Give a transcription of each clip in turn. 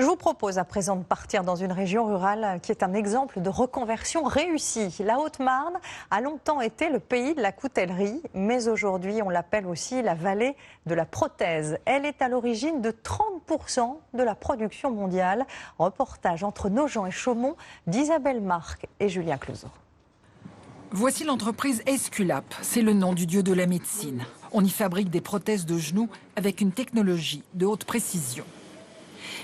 Je vous propose à présent de partir dans une région rurale qui est un exemple de reconversion réussie. La Haute-Marne a longtemps été le pays de la coutellerie, mais aujourd'hui on l'appelle aussi la vallée de la prothèse. Elle est à l'origine de 30% de la production mondiale. Reportage entre Nogent et Chaumont d'Isabelle Marc et Julien Clouzot. Voici l'entreprise Esculap, c'est le nom du dieu de la médecine. On y fabrique des prothèses de genoux avec une technologie de haute précision.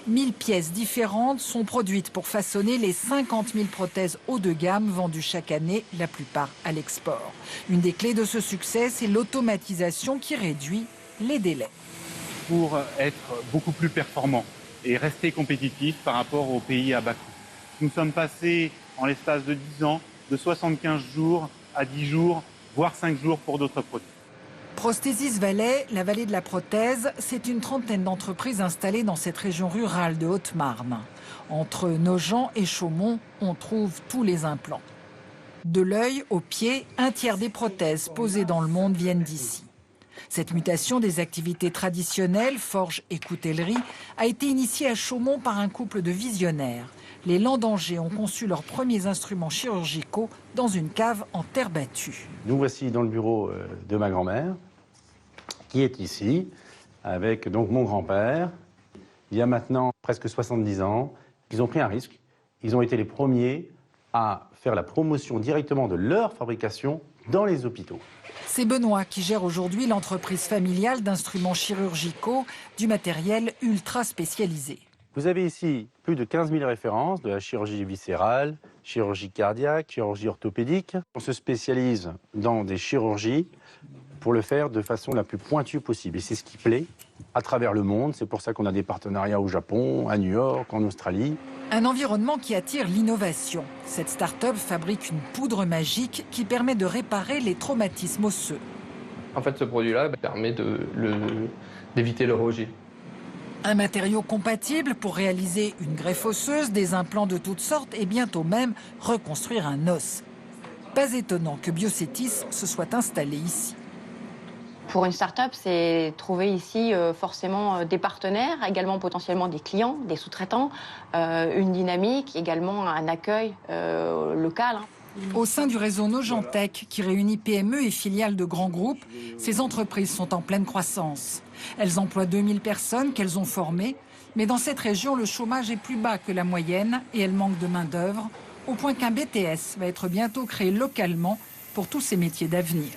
1000 pièces différentes sont produites pour façonner les 50 000 prothèses haut de gamme vendues chaque année, la plupart à l'export. Une des clés de ce succès, c'est l'automatisation qui réduit les délais. Pour être beaucoup plus performant et rester compétitif par rapport aux pays à bas coût. Nous sommes passés en l'espace de 10 ans de 75 jours à 10 jours, voire 5 jours pour d'autres produits. Prosthesis Valais, la vallée de la prothèse, c'est une trentaine d'entreprises installées dans cette région rurale de Haute-Marne. Entre Nogent et Chaumont, on trouve tous les implants. De l'œil au pied, un tiers des prothèses posées dans le monde viennent d'ici. Cette mutation des activités traditionnelles, forge et coutellerie, a été initiée à Chaumont par un couple de visionnaires. Les Landangers ont conçu leurs premiers instruments chirurgicaux dans une cave en terre battue. Nous voici dans le bureau de ma grand-mère, qui est ici, avec donc mon grand-père. Il y a maintenant presque 70 ans, ils ont pris un risque. Ils ont été les premiers à faire la promotion directement de leur fabrication dans les hôpitaux. C'est Benoît qui gère aujourd'hui l'entreprise familiale d'instruments chirurgicaux, du matériel ultra spécialisé. Vous avez ici plus de 15 000 références de la chirurgie viscérale, chirurgie cardiaque, chirurgie orthopédique. On se spécialise dans des chirurgies pour le faire de façon la plus pointue possible. Et c'est ce qui plaît à travers le monde. C'est pour ça qu'on a des partenariats au Japon, à New York, en Australie. Un environnement qui attire l'innovation. Cette start-up fabrique une poudre magique qui permet de réparer les traumatismes osseux. En fait, ce produit-là permet d'éviter le rejet. Un matériau compatible pour réaliser une greffe osseuse, des implants de toutes sortes et bientôt même reconstruire un os. Pas étonnant que Biocetis se soit installé ici. Pour une start-up, c'est trouver ici forcément des partenaires, également potentiellement des clients, des sous-traitants, une dynamique, également un accueil local. Au sein du réseau Nogentech, qui réunit PME et filiales de grands groupes, ces entreprises sont en pleine croissance. Elles emploient 2000 personnes qu'elles ont formées, mais dans cette région, le chômage est plus bas que la moyenne et elle manque de main-d'œuvre, au point qu'un BTS va être bientôt créé localement pour tous ces métiers d'avenir.